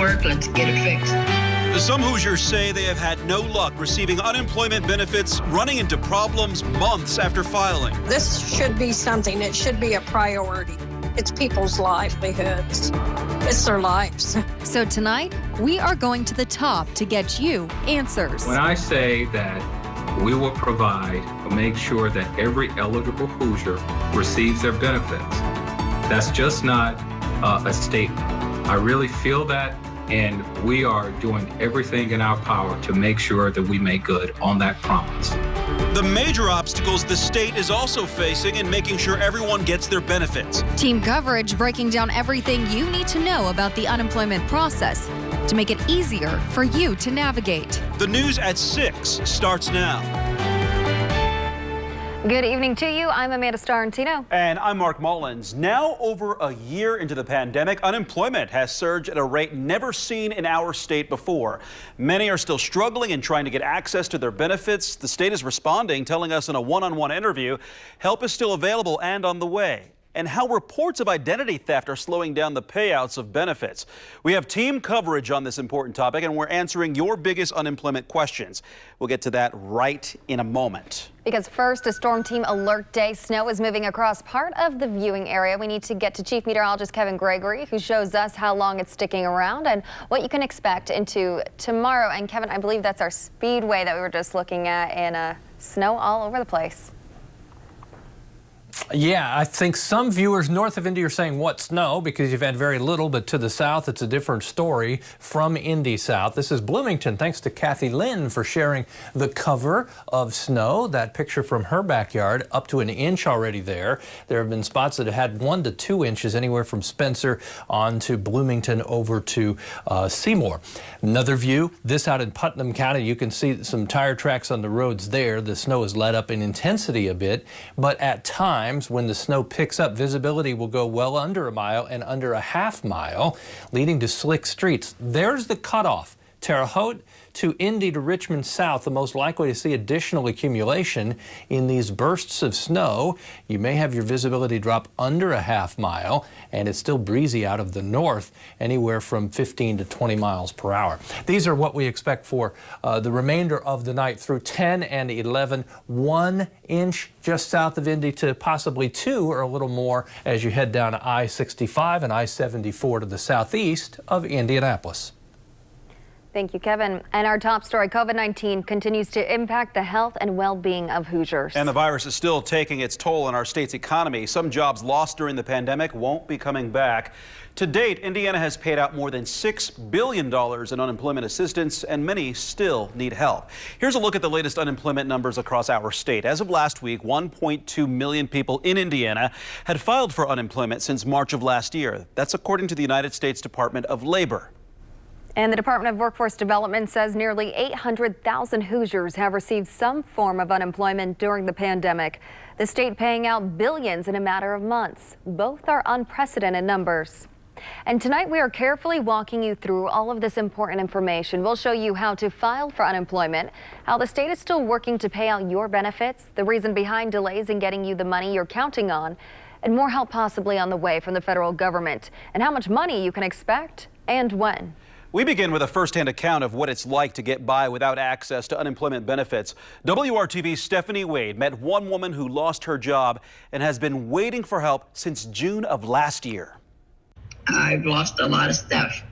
work. Let's get it fixed. Some Hoosiers say they have had no luck receiving unemployment benefits, running into problems months after filing. This should be something. It should be a priority. It's people's livelihoods. It's their lives. So tonight, we are going to the top to get you answers. When I say that we will provide or make sure that every eligible Hoosier receives their benefits, that's just not a statement. I really feel that, and we are doing everything in our power to make sure that we make good on that promise. The major obstacles the state is also facing in making sure everyone gets their benefits. Team coverage breaking down everything you need to know about the unemployment process to make it easier for you to navigate. The news at 6 starts now. Good evening to you. I'm Amanda Starantino. And I'm Mark Mullins. Now over a year into the pandemic, unemployment has surged at a rate never seen in our state before. Many are still struggling and trying to get access to their benefits. The state is responding, telling us in a one-on-one interview, help is still available and on the way. And how reports of identity theft are slowing down the payouts of benefits. We have team coverage on this important topic, and we're answering your biggest unemployment questions. We'll get to that right in a moment. Because first, a storm team alert day. Snow is moving across part of the viewing area. We need to get to Chief Meteorologist Kevin Gregory, who shows us how long it's sticking around and what you can expect into tomorrow. And Kevin, I believe that's our speedway that we were just looking at, and snow all over the place. Yeah, I think some viewers north of Indy are saying, what snow? Because you've had very little, but to the south, it's a different story from Indy South. This is Bloomington. Thanks to Kathy Lynn for sharing the cover of snow. That picture from her backyard, up to an inch already there. There have been spots that have had 1 to 2 inches, anywhere from Spencer on to Bloomington over to Seymour. Another view, this out in Putnam County. You can see some tire tracks on the roads there. The snow has let up in intensity a bit, but at times, when the snow picks up, visibility will go well under a mile and under a half mile, leading to slick streets. There's the cutoff. Terre Haute to Indy to Richmond South, the most likely to see additional accumulation in these bursts of snow. You may have your visibility drop under a half mile, and it's still breezy out of the north, anywhere from 15 to 20 miles per hour. These are what we expect for the remainder of the night through 10 and 11. 1 inch just south of Indy to possibly 2 or a little more as you head down I-65 and I-74 to the southeast of Indianapolis. Thank you, Kevin. And our top story, COVID-19 continues to impact the health and well-being of Hoosiers. And the virus is still taking its toll on our state's economy. Some jobs lost during the pandemic won't be coming back. To date, Indiana has paid out more than $6 billion in unemployment assistance, and many still need help. Here's a look at the latest unemployment numbers across our state. As of last week, 1.2 million people in Indiana had filed for unemployment since March of last year. That's according to the United States Department of Labor. And the Department of Workforce Development says nearly 800,000 Hoosiers have received some form of unemployment during the pandemic. The state paying out billions in a matter of months. Both are unprecedented numbers. And tonight we are carefully walking you through all of this important information. We'll show you how to file for unemployment, how the state is still working to pay out your benefits, the reason behind delays in getting you the money you're counting on, and more help possibly on the way from the federal government, and how much money you can expect and when. We begin with a first-hand account of what it's like to get by without access to unemployment benefits. WRTV's Stephanie Wade met one woman who lost her job and has been waiting for help since June of last year. I've lost a lot of stuff.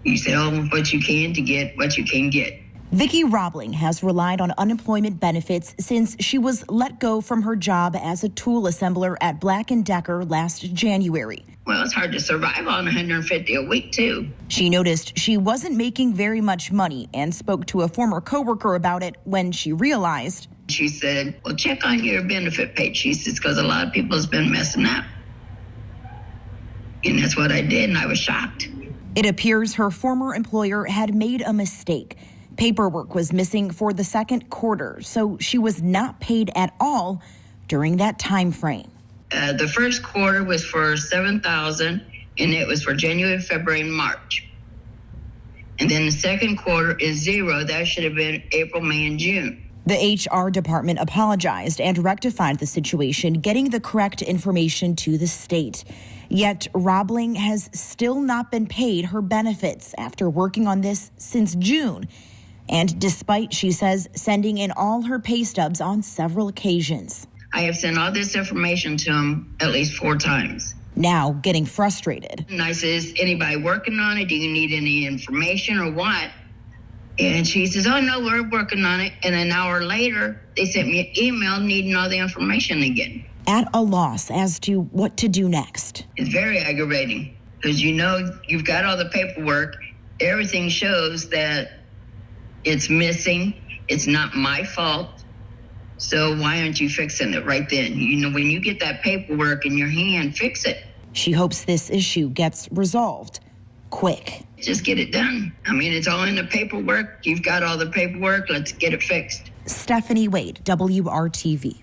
You sell what you can to get what you can get. Vicki Robling has relied on unemployment benefits since she was let go from her job as a tool assembler at Black & Decker last January. Well, it's hard to survive on $150 a week, too. She noticed she wasn't making very much money and spoke to a former coworker about it when she realized. She said, well, check on your benefit page. She says, because a lot of people has been messing up. And that's what I did, and I was shocked. It appears her former employer had made a mistake. Paperwork was missing for the second quarter, so she was not paid at all during that time frame. The first quarter was for $7,000, and it was for January, February, and March. And then the second quarter is $0. That should have been April, May, and June. The HR department apologized and rectified the situation, getting the correct information to the state. Yet Robling has still not been paid her benefits after working on this since June. And despite, she says, sending in all her pay stubs on several occasions. I have sent all this information to him at least 4 times. Now getting frustrated. And I said, is anybody working on it? Do you need any information or what? And she says, oh, no, we're working on it. And an hour later, they sent me an email needing all the information again. At a loss as to what to do next. It's very aggravating because you know you've got all the paperwork. Everything shows that it's missing. It's not my fault. So why aren't you fixing it right then? You know, when you get that paperwork in your hand, fix it. She hopes this issue gets resolved quick. Just get it done. I mean, it's all in the paperwork. You've got all the paperwork. Let's get it fixed. Stephanie Wade, WRTV.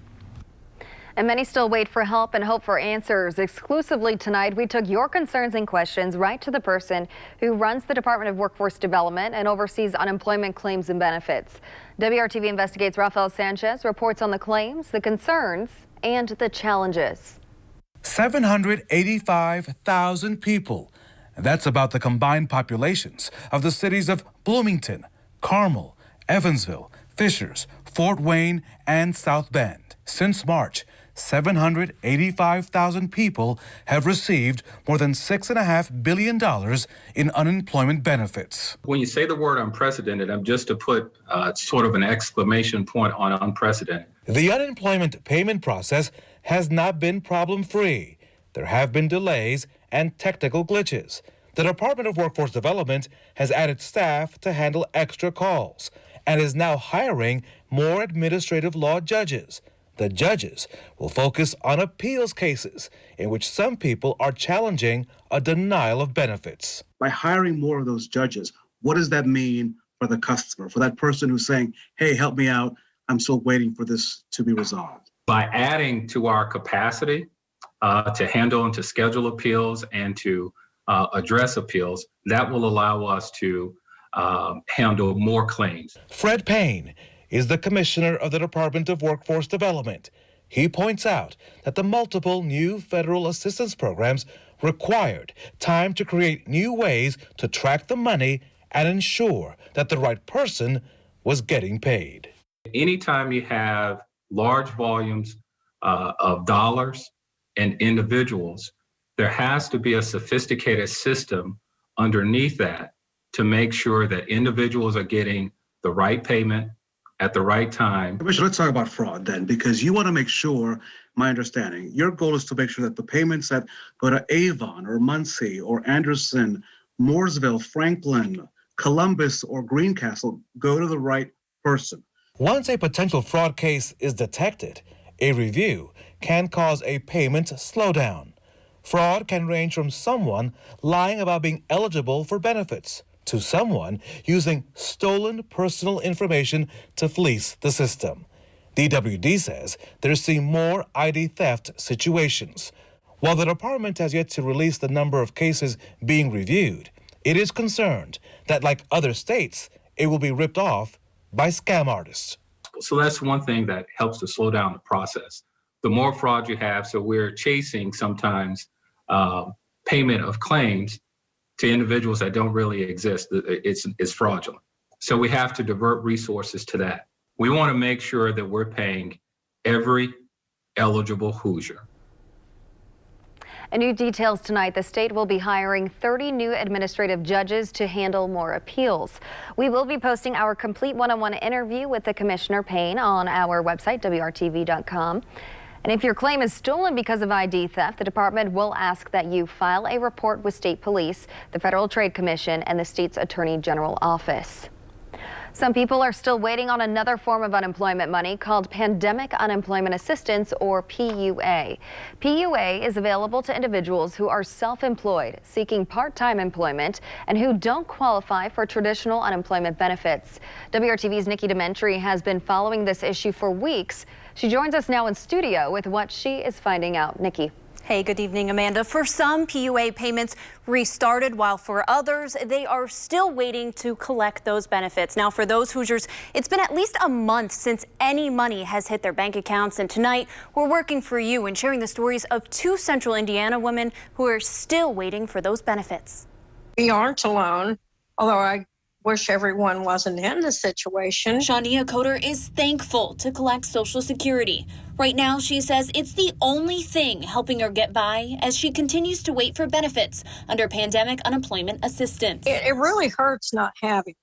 And many still wait for help and hope for answers. Exclusively tonight, we took your concerns and questions right to the person who runs the Department of Workforce Development and oversees unemployment claims and benefits. WRTV investigates Rafael Sanchez, reports on the claims, the concerns, and the challenges. 785,000 people. That's about the combined populations of the cities of Bloomington, Carmel, Evansville, Fishers, Fort Wayne, and South Bend. Since March, 785,000 people have received more than $6.5 billion in unemployment benefits. When you say the word unprecedented, I'm just to put sort of an exclamation point on unprecedented. The unemployment payment process has not been problem-free. There have been delays and technical glitches. The Department of Workforce Development has added staff to handle extra calls and is now hiring more administrative law judges. The judges will focus on appeals cases in which some people are challenging a denial of benefits. By hiring more of those judges, what does that mean for the customer, for that person who's saying, hey, help me out, I'm still waiting for this to be resolved? By adding to our capacity to handle and to schedule appeals and to address appeals, that will allow us to handle more claims. Fred Payne is the commissioner of the Department of Workforce Development. He points out that the multiple new federal assistance programs required time to create new ways to track the money and ensure that the right person was getting paid. Anytime you have large volumes of dollars and individuals, there has to be a sophisticated system underneath that to make sure that individuals are getting the right payment at the right time. Commissioner, let's talk about fraud then, because you want to make sure, my understanding, your goal is to make sure that the payments that go to Avon or Muncie or Anderson, Mooresville, Franklin, Columbus, or Greencastle go to the right person. Once a potential fraud case is detected, a review can cause a payment slowdown. Fraud can range from someone lying about being eligible for benefits to someone using stolen personal information to fleece the system. DWD says they're seeing more ID theft situations. While the department has yet to release the number of cases being reviewed, it is concerned that, like other states, it will be ripped off by scam artists. So that's one thing that helps to slow down the process. The more fraud you have, so we're chasing sometimes payment of claims to individuals that don't really exist. It's fraudulent. So we have to divert resources to that. We want to make sure that we're paying every eligible Hoosier. And new details tonight, the state will be hiring 30 new administrative judges to handle more appeals. We will be posting our complete one-on-one interview with the Commissioner Payne on our website, WRTV.com. And if your claim is stolen because of ID theft, the department will ask that you file a report with state police, the Federal Trade Commission, and the state's Attorney General office. Some people are still waiting on another form of unemployment money called Pandemic Unemployment Assistance, or PUA. PUA is available to individuals who are self-employed, seeking part-time employment, and who don't qualify for traditional unemployment benefits. WRTV's Nikki Dementri has been following this issue for weeks. She joins us now in studio with what she is finding out. Nikki. Hey, good evening, Amanda. For some, PUA payments restarted, while for others, they are still waiting to collect those benefits. Now, for those Hoosiers, it's been at least a month since any money has hit their bank accounts. And tonight, we're working for you and sharing the stories of two Central Indiana women who are still waiting for those benefits. We aren't alone, although I wish everyone wasn't in this situation. Shania Coder is thankful to collect Social Security. Right now, she says it's the only thing helping her get by as she continues to wait for benefits under pandemic unemployment assistance. It really hurts not having.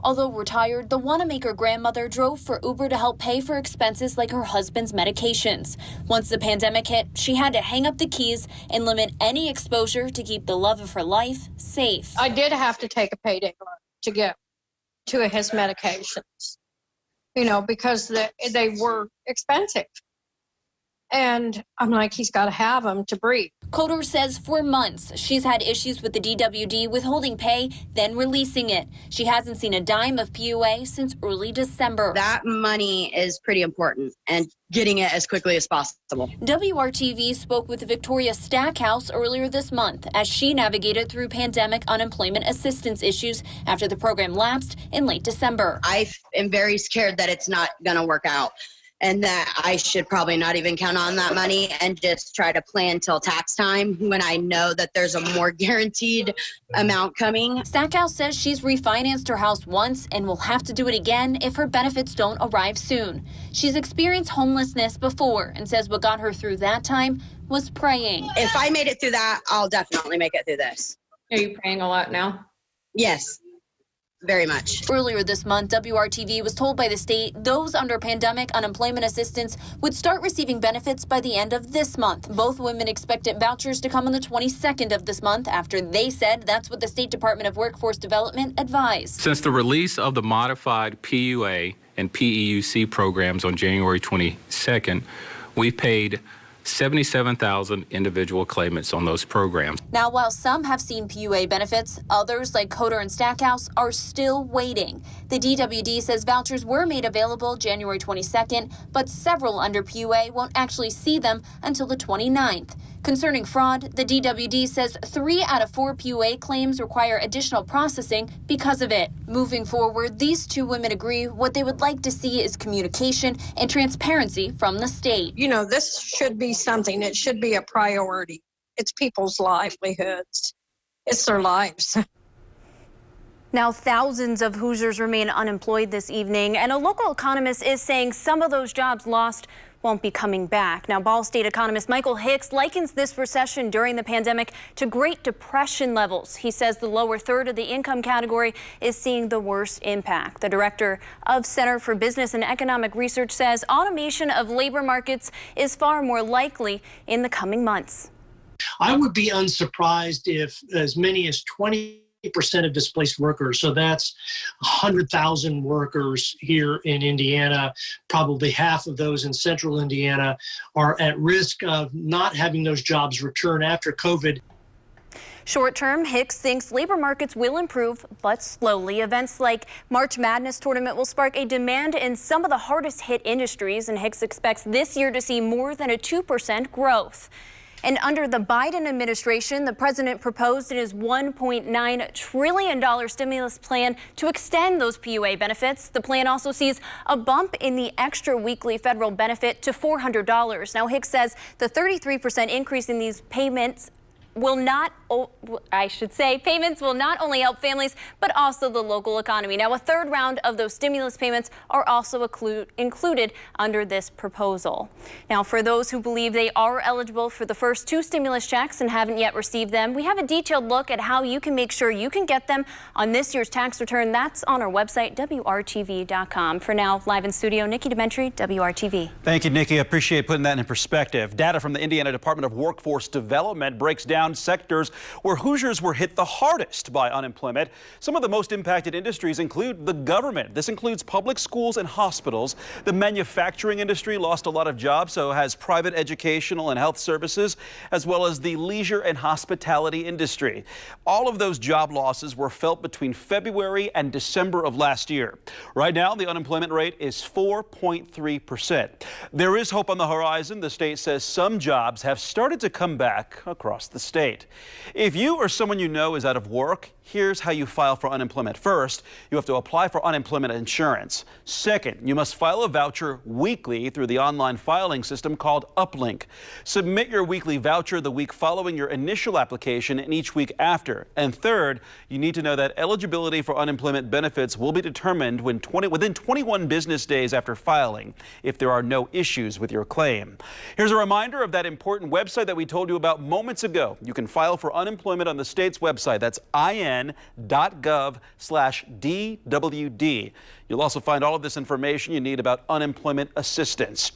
Although retired, the Wanamaker grandmother drove for Uber to help pay for expenses like her husband's medications. Once the pandemic hit, she had to hang up the keys and limit any exposure to keep the love of her life safe. I did have to take a payday loan to get to his medications, because they were expensive. And I'm like, he's got to have them to breathe. Coder says for months she's had issues with the DWD withholding pay, then releasing it. She hasn't seen a dime of PUA since early December. That money is pretty important, and getting it as quickly as possible. WRTV spoke with Victoria Stackhouse earlier this month as she navigated through pandemic unemployment assistance issues after the program lapsed in late December. I am very scared that it's not going to work out, and that I should probably not even count on that money and just try to plan till tax time when I know that there's a more guaranteed amount coming. Stackhouse says she's refinanced her house once and will have to do it again if her benefits don't arrive soon. She's experienced homelessness before and says what got her through that time was praying. If I made it through that, I'll definitely make it through this. Are you praying a lot now? Yes. Very much. Earlier this month, WRTV was told by the state those under pandemic unemployment assistance would start receiving benefits by the end of this month. Both women expected vouchers to come on the 22nd of this month after they said that's what the State Department of Workforce Development advised. Since the release of the modified PUA and PEUC programs on January 22nd, we've paid 77,000 individual claimants on those programs. Now, while some have seen PUA benefits, others like Coder and Stackhouse are still waiting. The DWD says vouchers were made available January 22nd, but several under PUA won't actually see them until the 29th. Concerning fraud, the DWD says 3 out of 4 PUA claims require additional processing because of it. Moving forward, these two women agree what they would like to see is communication and transparency from the state. This should be something. It should be a priority. It's people's livelihoods. It's their lives. Now, thousands of Hoosiers remain unemployed this evening, and a local economist is saying some of those jobs lost won't be coming back. Now, Ball State economist Michael Hicks likens this recession during the pandemic to Great Depression levels. He says the lower third of the income category is seeing the worst impact. The director of Center for Business and Economic Research says automation of labor markets is far more likely in the coming months. I would be unsurprised if as many as 20% of displaced workers, so that's 100,000 workers here in Indiana, probably half of those in central Indiana, are at risk of not having those jobs return after COVID. Short term, Hicks thinks labor markets will improve, but slowly. Events like March Madness tournament will spark a demand in some of the hardest hit industries, and Hicks expects this year to see more than a 2% growth. And under the Biden administration, the president proposed in his $1.9 trillion stimulus plan to extend those PUA benefits. The plan also sees a bump in the extra weekly federal benefit to $400. Now, Hicks says the 33% increase in these payments will not, payments will not only help families, but also the local economy. Now, a third round of those stimulus payments are also included under this proposal. Now, for those who believe they are eligible for the first 2 stimulus checks and haven't yet received them, we have a detailed look at how you can make sure you can get them on this year's tax return. That's on our website, WRTV.com. For now, live in studio, Nikki Dementry, WRTV. Thank you, Nikki. I appreciate putting that in perspective. Data from the Indiana Department of Workforce Development breaks down around sectors where Hoosiers were hit the hardest by unemployment. Some of the most impacted industries include the government. This includes public schools and hospitals. The manufacturing industry lost a lot of jobs, so has private educational and health services, as well as the leisure and hospitality industry. All of those job losses were felt between February and December of last year. Right now, the unemployment rate is 4.3%. There is hope on the horizon. The state says some jobs have started to come back across the state. If you or someone you know is out of work, here's how you file for unemployment. First, you have to apply for unemployment insurance. Second, you must file a voucher weekly through the online filing system called Uplink. Submit your weekly voucher the week following your initial application and each week after. And third, you need to know that eligibility for unemployment benefits will be determined within 21 business days after filing if there are no issues with your claim. Here's a reminder of that important website that we told you about moments ago. You can file for unemployment on the state's website. That's in.gov/DWD. You'll also find all of this information you need about unemployment assistance.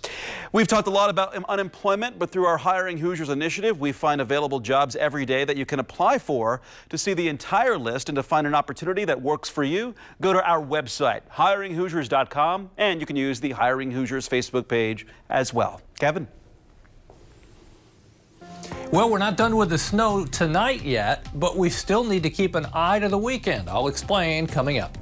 We've talked a lot about unemployment, but through our Hiring Hoosiers initiative, we find available jobs every day that you can apply for. To see the entire list and to find an opportunity that works for you, go to our website, hiringhoosiers.com, and you can use the Hiring Hoosiers Facebook page as well. Kevin? Well, we're not done with the snow tonight yet, but we still need to keep an eye to the weekend. I'll explain coming up.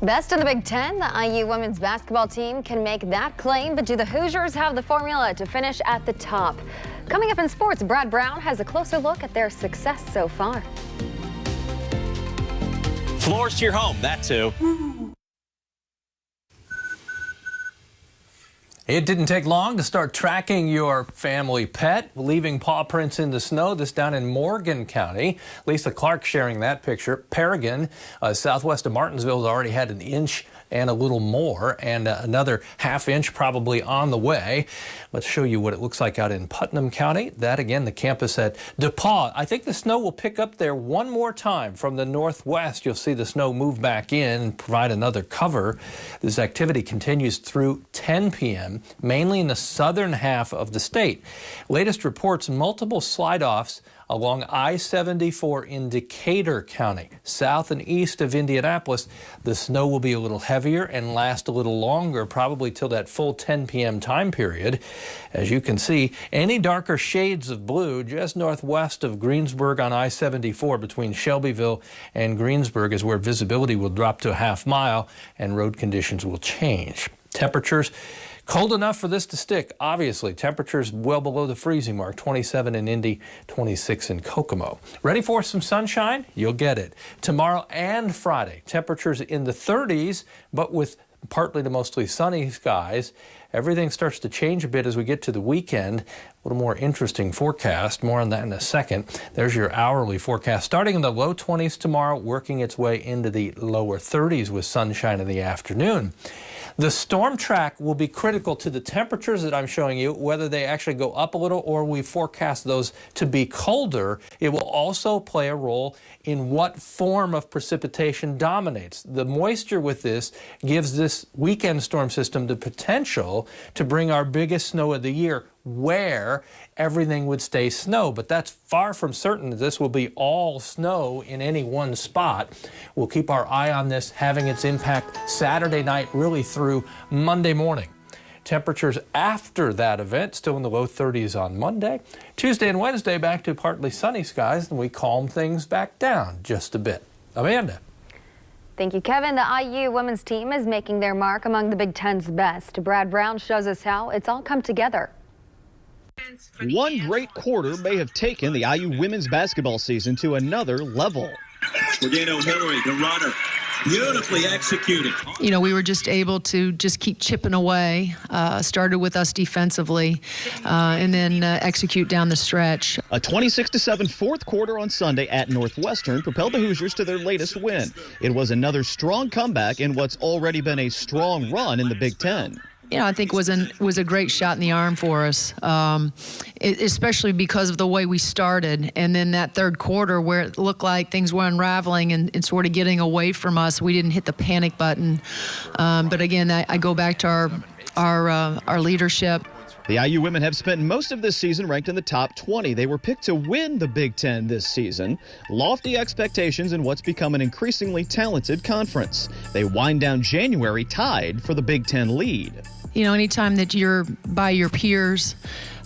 Best in the Big Ten, the IU women's basketball team can make that claim, but do the Hoosiers have the formula to finish at the top? Coming up in sports, Brad Brown has a closer look at their success so far. Floors to your home, that too. It didn't take long to start tracking your family pet, leaving paw prints in the snow. This down in Morgan County. Lisa Clark sharing that picture. Paragon, southwest of Martinsville, has already had 1 inch and a little more, and another ½ inch probably on the way. Let's show you what it looks like out in Putnam County. That again, the campus at DePaul. I think the snow will pick up there one more time from the northwest. You'll see the snow move back in and provide another cover. This activity continues through 10 p.m., mainly in the southern half of the state. Latest reports, multiple slide-offs along I-74 in Decatur County, south and east of Indianapolis. The snow will be a little heavier and last a little longer, probably till that full 10 p.m. time period. As you can see, any darker shades of blue just northwest of Greensburg on I-74 between Shelbyville and Greensburg is where visibility will drop to a ½ mile and road conditions will change. Temperatures cold enough for this to stick, obviously. Temperatures well below the freezing mark, 27 in Indy, 26 in Kokomo. Ready for some sunshine? You'll get it. Tomorrow and Friday, temperatures in the 30s, but with partly to mostly sunny skies. Everything starts to change a bit as we get to the weekend. A little more interesting forecast. More on that in a second. There's your hourly forecast. Starting in the low 20s tomorrow, working its way into the lower 30s with sunshine in the afternoon. The storm track will be critical to the temperatures that I'm showing you, whether they actually go up a little or we forecast those to be colder. It will also play a role in what form of precipitation dominates. The moisture with this gives this weekend storm system the potential to bring our biggest snow of the year where everything would stay snow, but that's far from certain that this will be all snow in any one spot. We'll keep our eye on this having its impact Saturday night really through Monday morning. Temperatures after that event still in the low 30s on Monday. Tuesday and Wednesday back to partly sunny skies, and we calm things back down just a bit. Amanda. Thank you, Kevin. The IU women's team is making their mark among the Big Ten's best. Brad Brown shows us how it's all come together. One great quarter may have taken the IU women's basketball season to another level. Rodino Hillary, the runner, beautifully executed. You know, we were just able to just keep chipping away. Started with us defensively, and then execute down the stretch. A 26-7 fourth quarter on Sunday at Northwestern propelled the Hoosiers to their latest win. It was another strong comeback in what's already been a strong run in the Big Ten. You know, I think was a great shot in the arm for us, especially because of the way we started. And then that third quarter where it looked like things were unraveling and sort of getting away from us, we didn't hit the panic button. But again, I go back to our leadership. The IU women have spent most of this season ranked in the top 20. They were picked to win the Big Ten this season. Lofty expectations in what's become an increasingly talented conference. They wind down January tied for the Big Ten lead. You know, anytime that you're by your peers,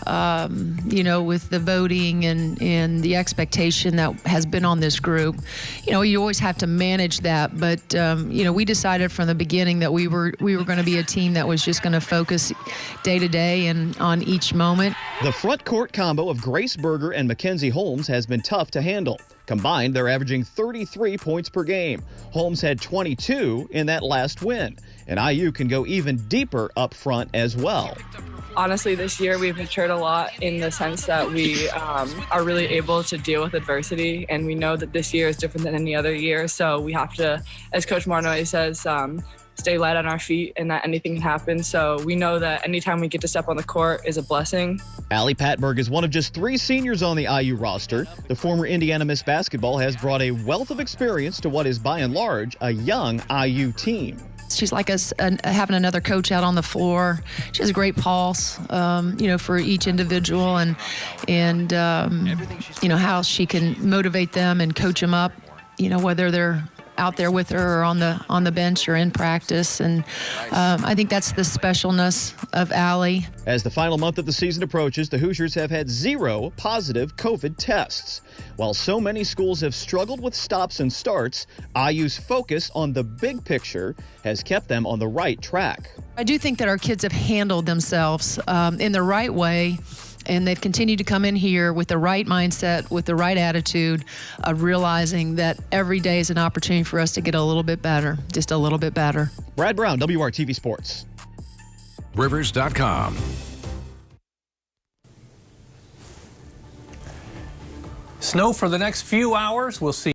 you know, with the voting and the expectation that has been on this group, you know, you always have to manage that. But, you know, we decided from the beginning that we were going to be a team that was just going to focus day to day and on each moment. The front court combo of Grace Berger and Mackenzie Holmes has been tough to handle. Combined, they're averaging 33 points per game. Holmes had 22 in that last win. And IU can go even deeper up front as well. Honestly, this year we've matured a lot in the sense that we are really able to deal with adversity, and we know that this year is different than any other year. So we have to, as Coach Marnoy says, stay light on our feet and that anything can happen. So we know that anytime we get to step on the court is a blessing. Allie Patberg is one of just 3 seniors on the IU roster. The former Indiana Miss Basketball has brought a wealth of experience to what is by and large a young IU team. She's like having another coach out on the floor. She has a great pulse, you know, for each individual, and you know, how she can motivate them and coach them up, you know, whether they're out there with her or on the bench or in practice. And I think that's the specialness of Allie. As the final month of the season approaches, the Hoosiers have had 0 positive COVID tests. While so many schools have struggled with stops and starts, IU's focus on the big picture has kept them on the right track. I do think that our kids have handled themselves in the right way, and they've continued to come in here with the right mindset, with the right attitude, of realizing that every day is an opportunity for us to get a little bit better, just a little bit better. Brad Brown, WRTV Sports. Rivers.com. Snow for the next few hours. We'll see.